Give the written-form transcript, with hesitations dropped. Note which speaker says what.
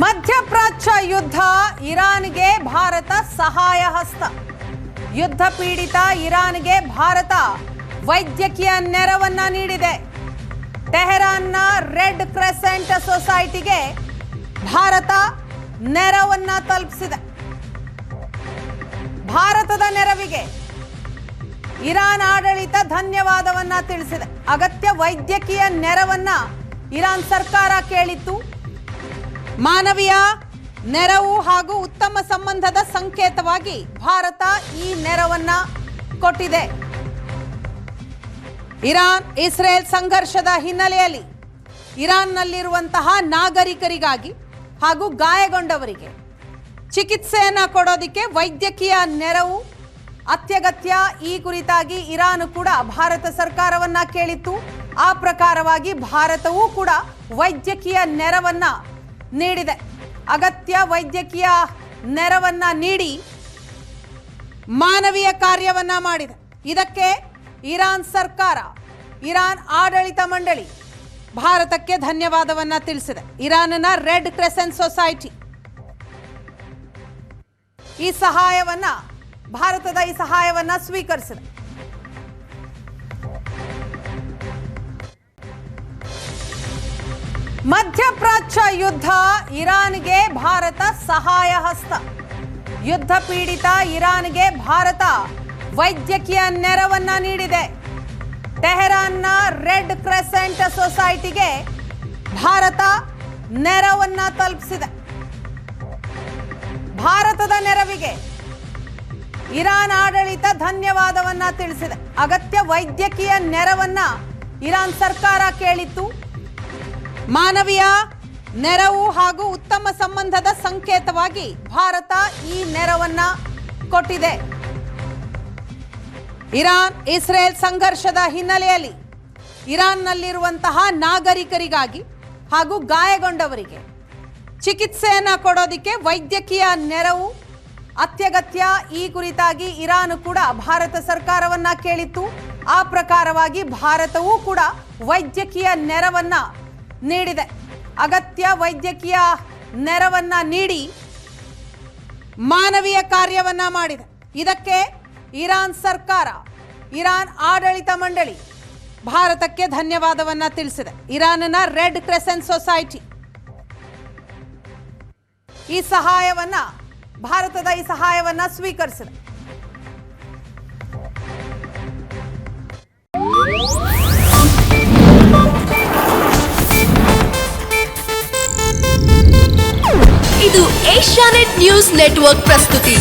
Speaker 1: ಮಧ್ಯಪ್ರಾಚ್ಯ ಯುದ್ಧ, ಇರಾನ್ಗೆ ಭಾರತ ಸಹಾಯ ಹಸ್ತ. ಯುದ್ಧ ಪೀಡಿತ ಇರಾನ್ಗೆ ಭಾರತ ವೈದ್ಯಕೀಯ ನೆರವನ್ನ ನೀಡಿದೆ. ಟೆಹರಾನ್ನ ರೆಡ್ ಕ್ರೆಸೆಂಟ್ ಸೊಸೈಟಿಗೆ ಭಾರತ ನೆರವನ್ನ ತಲುಪಿಸಿದೆ. ಭಾರತದ ನೆರವಿಗೆ ಇರಾನ್ ಆಡಳಿತ ಧನ್ಯವಾದವನ್ನ ತಿಳಿಸಿದೆ. ಅಗತ್ಯ ವೈದ್ಯಕೀಯ ನೆರವನ್ನ ಇರಾನ್ ಸರ್ಕಾರ ಕೇಳಿತ್ತು. ಮಾನವೀಯ ನೆರವು ಹಾಗೂ ಉತ್ತಮ ಸಂಬಂಧದ ಸಂಕೇತವಾಗಿ ಭಾರತ ಈ ನೆರವನ್ನ ಕೊಟ್ಟಿದೆ. ಇರಾನ್ ಇಸ್ರೇಲ್ ಸಂಘರ್ಷದ ಹಿನ್ನೆಲೆಯಲ್ಲಿ ಇರಾನ್ನಲ್ಲಿರುವಂತಹ ನಾಗರಿಕರಿಗಾಗಿ ಹಾಗೂ ಗಾಯಗೊಂಡವರಿಗೆ ಚಿಕಿತ್ಸೆಯನ್ನ ಕೊಡೋದಕ್ಕೆ ವೈದ್ಯಕೀಯ ನೆರವು ಅತ್ಯಗತ್ಯ. ಈ ಕುರಿತಾಗಿ ಇರಾನ್ ಕೂಡ ಭಾರತ ಸರ್ಕಾರವನ್ನ ಕೇಳಿತ್ತು. ಆ ಪ್ರಕಾರವಾಗಿ ಭಾರತವೂ ಕೂಡ ವೈದ್ಯಕೀಯ ನೆರವನ್ನ ನೀಡಿದೆ. ಅಗತ್ಯ ವೈದ್ಯಕೀಯ ನೆರವನ್ನ ನೀಡಿ ಮಾನವೀಯ ಕಾರ್ಯವನ್ನ ಮಾಡಿದೆ. ಇದಕ್ಕೆ ಇರಾನ್ ಸರ್ಕಾರ, ಇರಾನ್ ಆಡಳಿತ ಮಂಡಳಿ ಭಾರತಕ್ಕೆ ಧನ್ಯವಾದವನ್ನ ತಿಳಿಸಿದೆ. ಇರಾನ್ನ ರೆಡ್ ಕ್ರೆಸೆಂಟ್ ಸೊಸೈಟಿ ಭಾರತದ ಈ ಸಹಾಯವನ್ನ ಸ್ವೀಕರಿಸಿದೆ. ಮಧ್ಯಪ್ರಾಚ್ಯ ಯುದ್ಧ, ಇರಾನ್ಗೆ ಭಾರತ ಸಹಾಯ ಹಸ್ತ. ಯುದ್ಧ ಪೀಡಿತ ಇರಾನ್ಗೆ ಭಾರತ ವೈದ್ಯಕೀಯ ನೆರವನ್ನ ನೀಡಿದೆ. ಟೆಹರಾನ್ನ ರೆಡ್ ಕ್ರೆಸೆಂಟ್ ಸೊಸೈಟಿಗೆ ಭಾರತ ನೆರವನ್ನ ತಲುಪಿಸಿದೆ. ಭಾರತದ ನೆರವಿಗೆ ಇರಾನ್ ಆಡಳಿತ ಧನ್ಯವಾದವನ್ನ ತಿಳಿಸಿದೆ. ಅಗತ್ಯ ವೈದ್ಯಕೀಯ ನೆರವನ್ನ ಇರಾನ್ ಸರ್ಕಾರ ಕೇಳಿತ್ತು. ಮಾನವೀಯ ನೆರವು ಹಾಗೂ ಉತ್ತಮ ಸಂಬಂಧದ ಸಂಕೇತವಾಗಿ ಭಾರತ ಈ ನೆರವನ್ನ ಕೊಟ್ಟಿದೆ. ಇರಾನ್ ಇಸ್ರೇಲ್ ಸಂಘರ್ಷದ ಹಿನ್ನೆಲೆಯಲ್ಲಿ ಇರಾನ್ನಲ್ಲಿರುವಂತಹ ನಾಗರಿಕರಿಗಾಗಿ ಹಾಗೂ ಗಾಯಗೊಂಡವರಿಗೆ ಚಿಕಿತ್ಸೆಯನ್ನ ಕೊಡೋದಕ್ಕೆ ವೈದ್ಯಕೀಯ ನೆರವು ಅತ್ಯಗತ್ಯ. ಈ ಕುರಿತಾಗಿ ಇರಾನ್ ಕೂಡ ಭಾರತ ಸರ್ಕಾರವನ್ನ ಕೇಳಿತ್ತು. ಆ ಪ್ರಕಾರವಾಗಿ ಭಾರತವೂ ಕೂಡ ವೈದ್ಯಕೀಯ ನೆರವನ್ನ ನೀಡಿದೆ. ಅಗತ್ಯ ವೈದ್ಯಕೀಯ ನೆರವನ್ನ ನೀಡಿ ಮಾನವೀಯ ಕಾರ್ಯವನ್ನ ಮಾಡಿದೆ. ಇದಕ್ಕೆ ಇರಾನ್ ಸರ್ಕಾರ, ಇರಾನ್ ಆಡಳಿತ ಮಂಡಳಿ ಭಾರತಕ್ಕೆ ಧನ್ಯವಾದವನ್ನ ತಿಳಿಸಿದೆ. ಇರಾನ್ನ ರೆಡ್ ಕ್ರೆಸೆಂಟ್ ಸೊಸೈಟಿ ಭಾರತದ ಈ ಸಹಾಯವನ್ನ ಸ್ವೀಕರಿಸಿದೆ.
Speaker 2: ಇದು ಏಷ್ಯಾನೆಟ್ ನ್ಯೂಸ್ ನೆಟ್ವರ್ಕ್ ಪ್ರಸ್ತುತಿ.